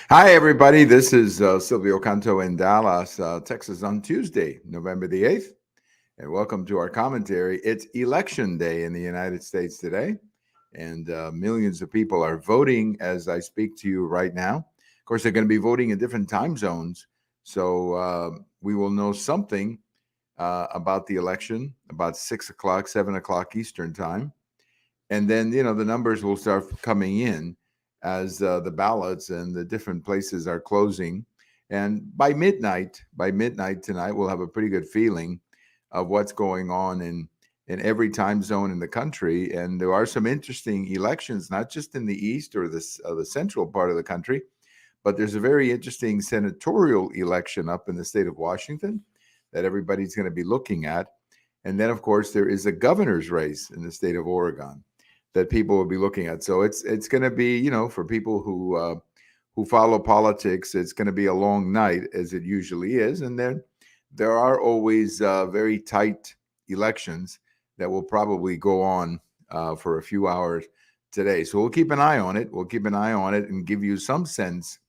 Hi, everybody. This is Silvio Canto in Dallas, Texas on Tuesday, November the 8th. And welcome to our commentary. It's election day in the United States today, and millions of people are voting as I speak to you right now. Of course, they're going to be voting in different time zones. So we will know something about the election about 6 o'clock, 7 o'clock Eastern time. And then, the numbers will start coming in as the ballots and the different places are closing. And by midnight tonight, we'll have a pretty good feeling of what's going on in every time zone in the country. And there are some interesting elections, not just in the east or the central part of the country, but there's a very interesting senatorial election up in the state of Washington that everybody's going to be looking at. And then, of course, there is a governor's race in the state of Oregon that people will be looking at. So it's going to be, for people who follow politics, it's going to be a long night as it usually is. And then there are always very tight elections that will probably go on for a few hours today. So we'll keep an eye on it. We'll keep an eye on it and give you some sense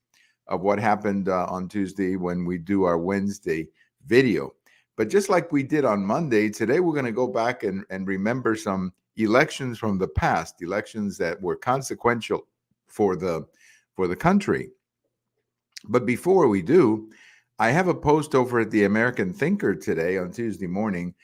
of what happened on Tuesday when we do our Wednesday video. But just like we did on Monday, today we're going to go back and remember some elections from the past, elections that were consequential for the country. But before we do, I have a post over at the American Thinker today on Tuesday morning,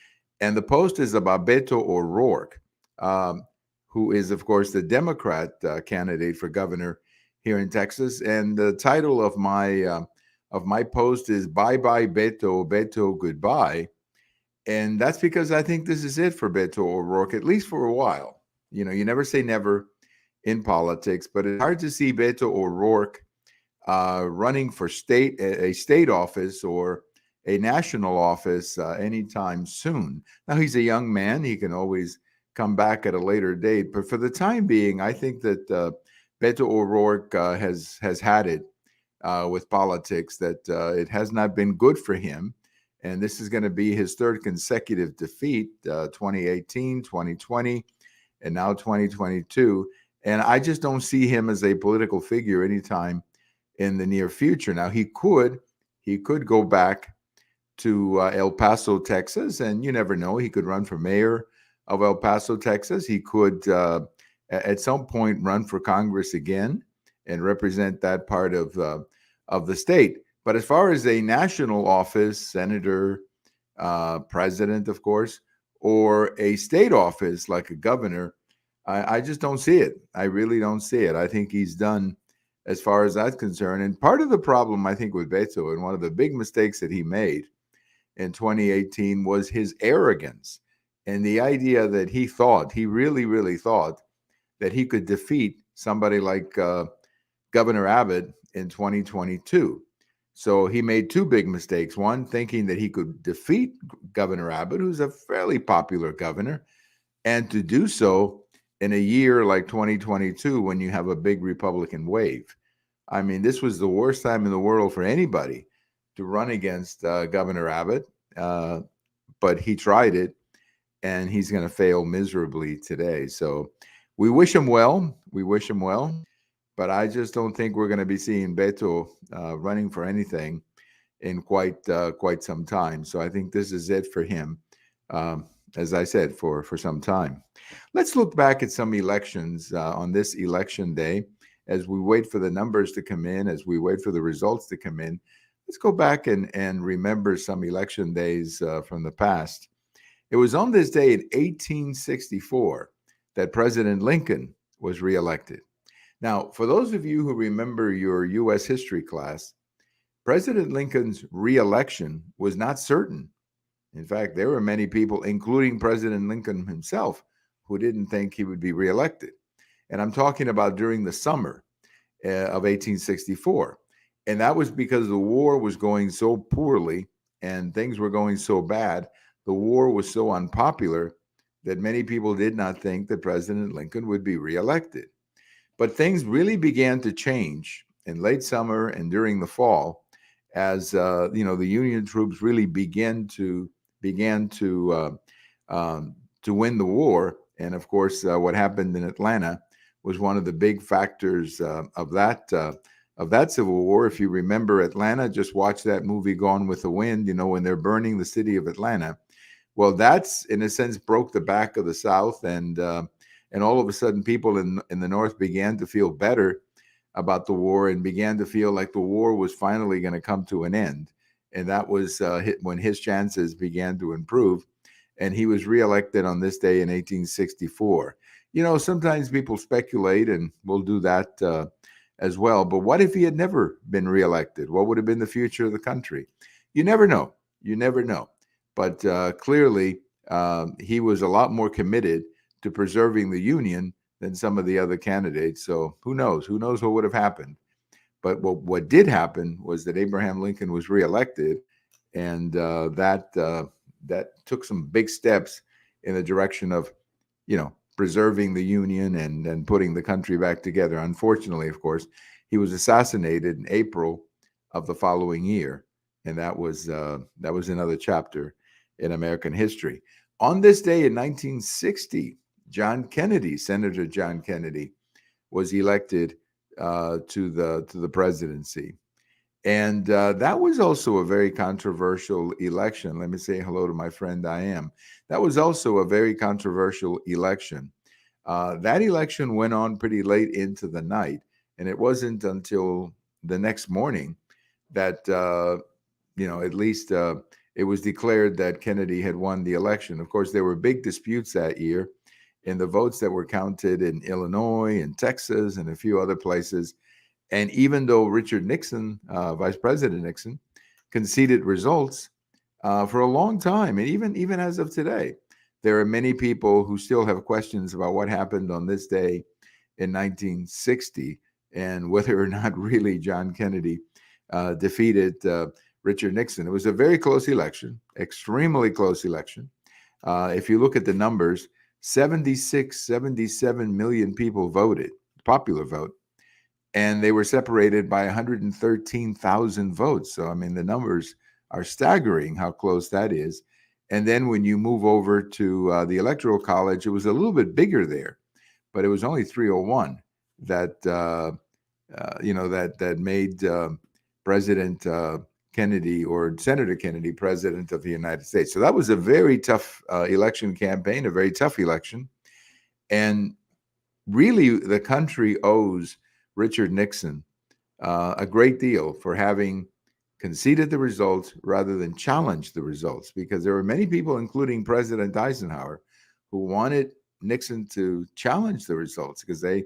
and the post is about Beto O'Rourke, um, who is, of course, the Democrat candidate for governor here in Texas. And the title of my post is "Bye Bye Beto, Beto Goodbye," and that's because I think this is it for Beto O'Rourke, at least for a while. You never say never in politics, but it's hard to see Beto O'Rourke running for a state office or a national office anytime soon. Now he's a young man; he can always come back at a later date. But for the time being, I think that Beto O'Rourke has had it with politics. That it has not been good for him. And this is going to be his third consecutive defeat, 2018, 2020, and now 2022. And I just don't see him as a political figure anytime in the near future. Now he could go back to El Paso, Texas, and you never know. He could run for mayor of El Paso, Texas. He could at some point run for Congress again and represent that part of the state. But as far as a national office, senator, president, of course, or a state office like a governor, I just don't see it. I really don't see it. I think he's done as far as that's concerned. And part of the problem, I think, with Beto, and one of the big mistakes that he made in 2018 was his arrogance and the idea that he really, really thought that he could defeat somebody like Governor Abbott in 2022. So he made two big mistakes. One, thinking that he could defeat Governor Abbott, who's a fairly popular governor, and to do so in a year like 2022 when you have a big Republican wave. I mean, this was the worst time in the world for anybody to run against Governor Abbott, uh, but he tried it, and he's going to fail miserably today. So we wish him well. We wish him well. But I just don't think we're going to be seeing Beto running for anything in quite some time. So I think this is it for him, as I said, for some time. Let's look back at some elections on this election day as we wait for the numbers to come in, as we wait for the results to come in. Let's go back and remember some election days from the past. It was on this day in 1864 that President Lincoln was reelected. Now, for those of you who remember your U.S. history class, President Lincoln's reelection was not certain. In fact, there were many people, including President Lincoln himself, who didn't think he would be reelected. And I'm talking about during the summer of 1864. And that was because the war was going so poorly and things were going so bad. The war was so unpopular that many people did not think that President Lincoln would be reelected. But things really began to change in late summer and during the fall as the Union troops really began to win the war. And of course, what happened in Atlanta was one of the big factors of that that Civil War. If you remember Atlanta, just watch that movie Gone with the Wind, when they're burning the city of Atlanta. Well, that's in a sense broke the back of the South, and all of a sudden, people in the North began to feel better about the war and began to feel like the war was finally going to come to an end. And that was when his chances began to improve, and he was reelected on this day in 1864. Sometimes people speculate, and we'll do that as well. But what if he had never been reelected? What would have been the future of the country? You never know. You never know. But clearly, he was a lot more committed to preserving the Union than some of the other candidates. So who knows? Who knows what would have happened? But what did happen was that Abraham Lincoln was reelected, and that took some big steps in the direction of, preserving the Union and putting the country back together. Unfortunately, of course, he was assassinated in April of the following year, and that was another chapter in American history. On this day in 1960, Senator John Kennedy, was elected to the presidency. And that was also a very controversial election. Let me say hello to my friend Diane. That was also a very controversial election. That election went on pretty late into the night, and it wasn't until the next morning that, at least it was declared that Kennedy had won the election. Of course, there were big disputes that year in the votes that were counted in Illinois and Texas and a few other places. And even though Richard Nixon, Vice President Nixon, conceded results for a long time, and even as of today, there are many people who still have questions about what happened on this day in 1960 and whether or not really John Kennedy defeated Richard Nixon. It was a very close election, extremely close election. If you look at the numbers, 77 million people voted, popular vote, and they were separated by 113,000 votes. So, I mean, the numbers are staggering how close that is. And then when you move over to the Electoral College, it was a little bit bigger there, but it was only 301 that, that made President Kennedy or Senator Kennedy president of the United States. So that was a very tough election campaign, a very tough election. And really, the country owes Richard Nixon a great deal for having conceded the results rather than challenged the results, because there were many people, including President Eisenhower, who wanted Nixon to challenge the results because they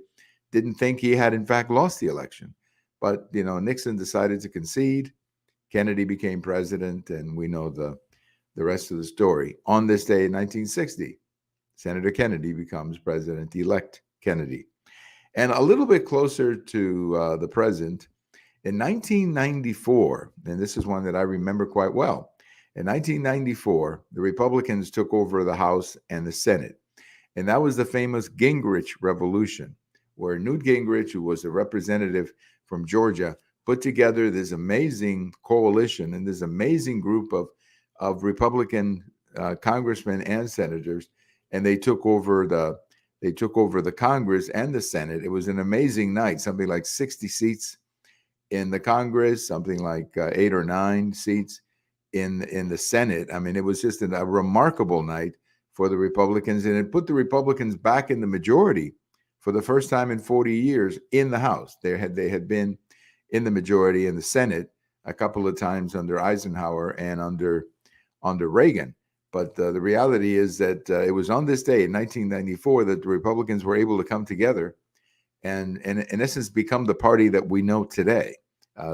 didn't think he had, in fact, lost the election. But, Nixon decided to concede. Kennedy became president, and we know the rest of the story. On this day in 1960, Senator Kennedy becomes President-elect Kennedy. And a little bit closer to the present, in 1994, and this is one that I remember quite well, in 1994, the Republicans took over the House and the Senate. And that was the famous Gingrich Revolution, where Newt Gingrich, who was a representative from Georgia, put together this amazing coalition and this amazing group of Republican congressmen and senators, and they took over the Congress and the Senate. It was an amazing night, something like 60 seats in the Congress, something like 8 or 9 seats in the Senate. I mean, it was just a remarkable night for the Republicans, and it put the Republicans back in the majority for the first time in 40 years in the House. They had been in the majority in the Senate a couple of times under Eisenhower and under Reagan. But the reality is that it was on this day in 1994 that the Republicans were able to come together and in essence become the party that we know today.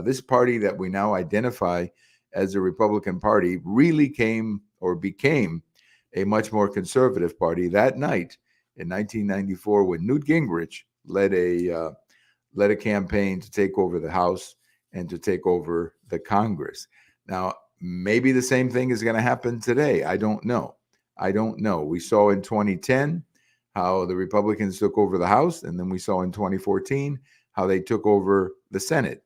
This party that we now identify as the Republican Party really became a much more conservative party that night in 1994 when Newt Gingrich led a campaign to take over the House and to take over the Congress. Now, maybe the same thing is going to happen today. I don't know. We saw in 2010 how the Republicans took over the House, and then we saw in 2014 how they took over the Senate.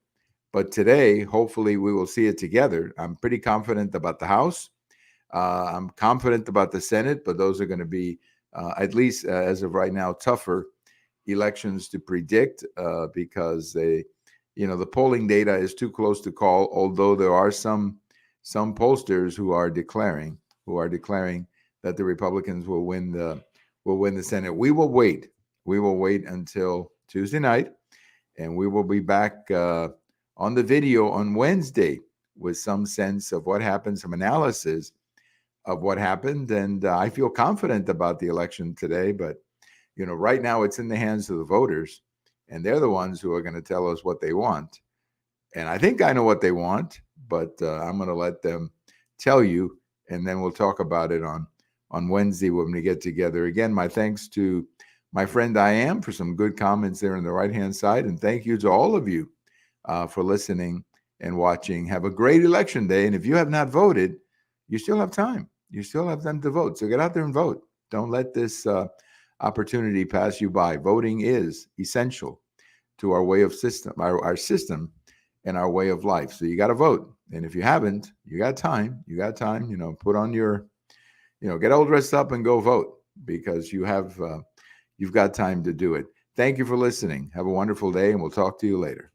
But today, hopefully, we will see it together. I'm pretty confident about the House. I'm confident about the Senate, but those are going to be, at least as of right now, tougher elections to predict because the polling data is too close to call, although there are some pollsters who are declaring that the Republicans will win the Senate. We will wait. We will wait until Tuesday night, and we will be back on the video on Wednesday with some sense of what happened, some analysis of what happened. And I feel confident about the election today, but right now it's in the hands of the voters, and they're the ones who are going to tell us what they want. And I think I know what they want, but I'm going to let them tell you, and then we'll talk about it on Wednesday when we get together. Again, my thanks to my friend Diane for some good comments there on the right-hand side, and thank you to all of you for listening and watching. Have a great election day, and if you have not voted, you still have time. You still have time to vote, so get out there and vote. Don't let this opportunity pass you by. Voting is essential to our way of system, our system, and our way of life. So you got to vote. And if you haven't, you got time. You got time. Put on your, get all dressed up and go vote, because you've got time to do it. Thank you for listening. Have a wonderful day, and we'll talk to you later.